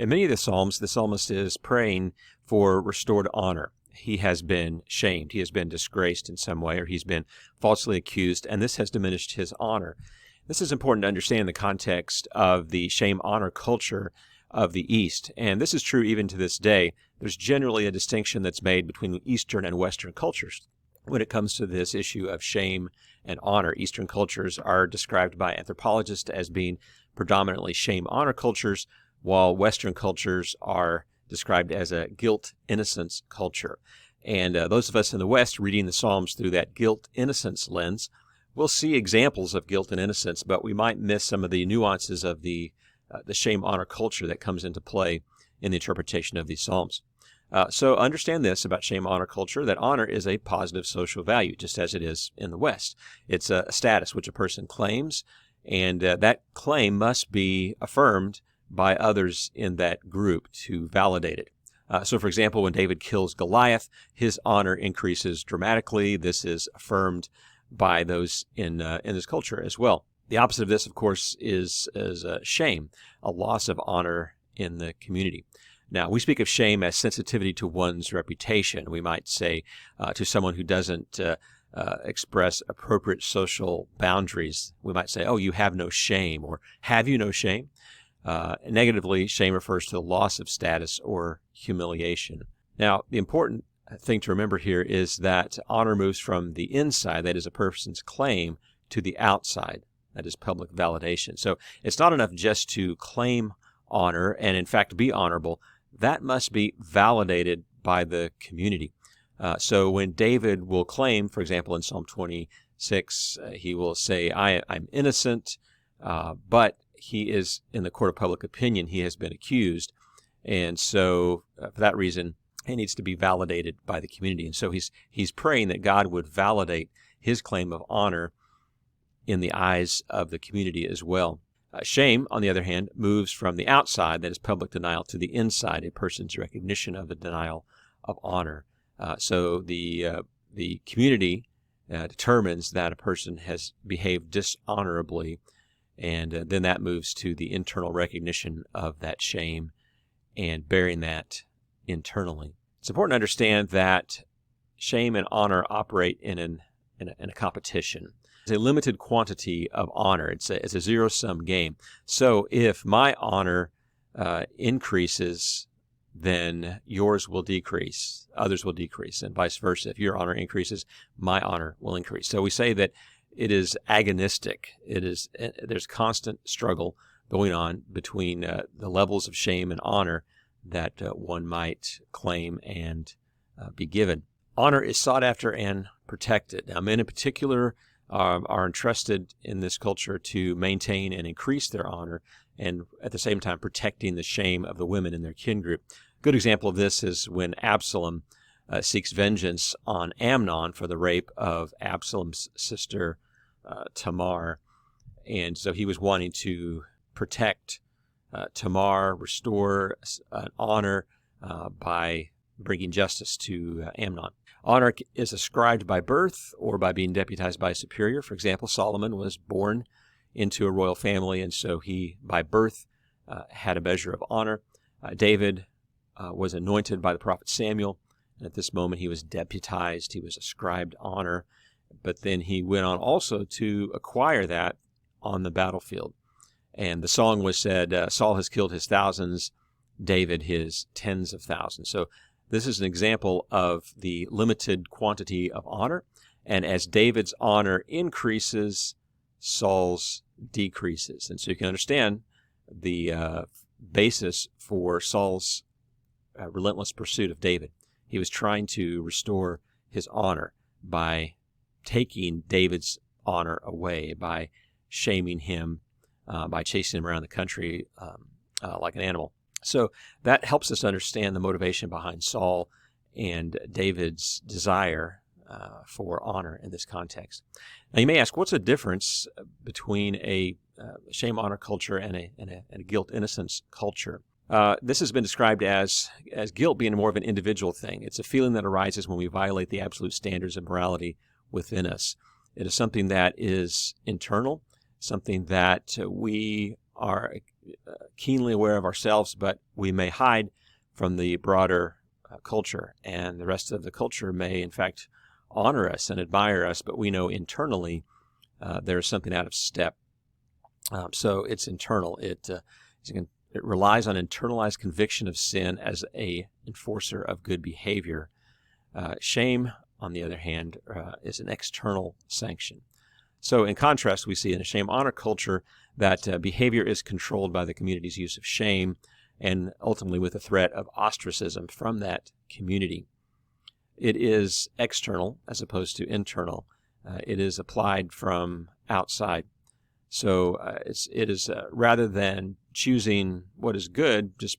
In many of the Psalms, the psalmist is praying for restored honor. He has been shamed, he has been disgraced in some way, or he's been falsely accused, and this has diminished his honor. This is important to understand in the context of the shame-honor culture of the East, and this is true even to this day. There's generally a distinction that's made between Eastern and Western cultures when it comes to this issue of shame and honor. Eastern cultures are described by anthropologists as being predominantly shame-honor cultures, while Western cultures are described as a guilt-innocence culture. And those of us in the West reading the Psalms through that guilt-innocence lens will see examples of guilt and innocence, but we might miss some of the nuances of the shame-honor culture that comes into play in the interpretation of these Psalms. So understand this about shame-honor culture, that honor is a positive social value, just as it is in the West. It's a status which a person claims, and that claim must be affirmed by others in that group to validate it. So, for example, when David kills Goliath, his honor increases dramatically. This is affirmed by those in this culture as well. The opposite of this, of course, is shame, a loss of honor in the community. Now, we speak of shame as sensitivity to one's reputation. We might say to someone who doesn't express appropriate social boundaries, we might say, oh, you have no shame, or have you no shame? Negatively, shame refers to the loss of status or humiliation. Now, the important thing to remember here is that honor moves from the inside, that is a person's claim, to the outside, that is public validation. So it's not enough just to claim honor and, in fact, be honorable. That must be validated by the community. So when David will claim, for example, in Psalm 26, he will say, I'm innocent, but he is, in the court of public opinion, he has been accused. And so for that reason, he needs to be validated by the community. And so he's praying that God would validate his claim of honor in the eyes of the community as well. Shame, on the other hand, moves from the outside, that is public denial, to the inside, a person's recognition of the denial of honor. So the community determines that a person has behaved dishonorably, and then that moves to the internal recognition of that shame and bearing that internally. It's important to understand that shame and honor operate in a competition. It's a limited quantity of honor. It's a zero-sum game. So if my honor increases, then yours will decrease, others will decrease, and vice versa. If your honor increases, my honor will increase. So we say that it is agonistic. There's constant struggle going on between the levels of shame and honor that one might claim and be given. Honor is sought after and protected. Now, men in particular are entrusted in this culture to maintain and increase their honor, and at the same time protecting the shame of the women in their kin group. A good example of this is when Absalom seeks vengeance on Amnon for the rape of Absalom's sister Tamar. And so he was wanting to protect Tamar, restore honor by bringing justice to Amnon. Honor is ascribed by birth or by being deputized by a superior. For example, Solomon was born into a royal family, and so he, by birth, had a measure of honor. David was anointed by the prophet Samuel, and at this moment he was deputized, he was ascribed honor, but then he went on also to acquire that on the battlefield. And the song was said, Saul has killed his thousands, David his tens of thousands. So this is an example of the limited quantity of honor, and as David's honor increases, Saul's decreases. And so you can understand the basis for Saul's relentless pursuit of David. He was trying to restore his honor by taking David's honor away, by shaming him, by chasing him around the country like an animal. So that helps us understand the motivation behind Saul and David's desire for honor in this context. Now you may ask, what's the difference between a shame-honor culture and a guilt-innocence culture? This has been described as guilt being more of an individual thing. It's a feeling that arises when we violate the absolute standards of morality within us. It is something that is internal, something that we are keenly aware of ourselves, but we may hide from the broader culture, and the rest of the culture may, in fact, honor us and admire us, but we know internally there's something out of step. So it's internal. It relies on internalized conviction of sin as a enforcer of good behavior. Shame, on the other hand, is an external sanction. So in contrast, we see in a shame-honor culture that behavior is controlled by the community's use of shame, and ultimately with the threat of ostracism from that community. It is external as opposed to internal. It is applied from outside. So it is rather than choosing what is good just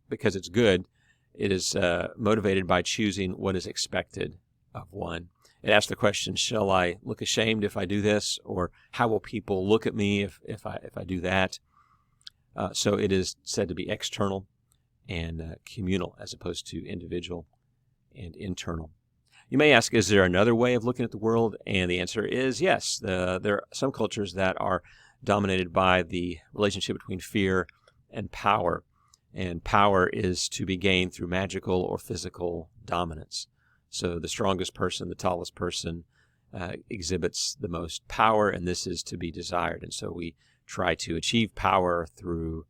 because it's good, it is motivated by choosing what is expected of one. It asks the question, shall I look ashamed if I do this? Or how will people look at me if I do that? So it is said to be external and communal as opposed to individual and internal. You may ask, is there another way of looking at the world? And the answer is yes. There are some cultures that are dominated by the relationship between fear and power. And power is to be gained through magical or physical dominance. So the strongest person, the tallest person, exhibits the most power, and this is to be desired. And so we try to achieve power through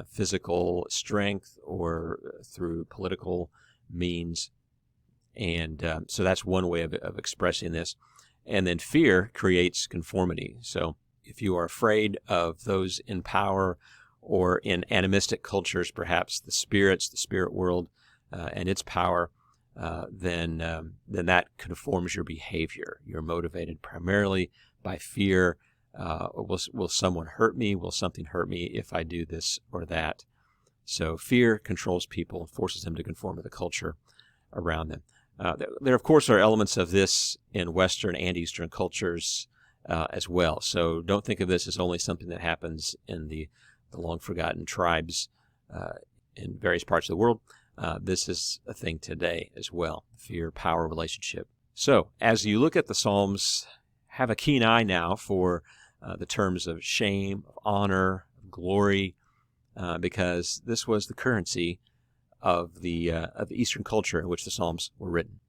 physical strength or through political means. And so that's one way of expressing this. And then fear creates conformity. So if you are afraid of those in power, or in animistic cultures, perhaps the spirits, the spirit world, and its power, then that conforms your behavior. You're motivated primarily by fear. Will someone hurt me? Will something hurt me if I do this or that? So fear controls people, forces them to conform to the culture around them. There, of course, are elements of this in Western and Eastern cultures as well. So don't think of this as only something that happens in the long-forgotten tribes in various parts of the world. This is a thing today as well, fear-power relationship. So as you look at the Psalms, have a keen eye now for the terms of shame, of honor, of glory, because this was the currency of the Eastern culture in which the Psalms were written.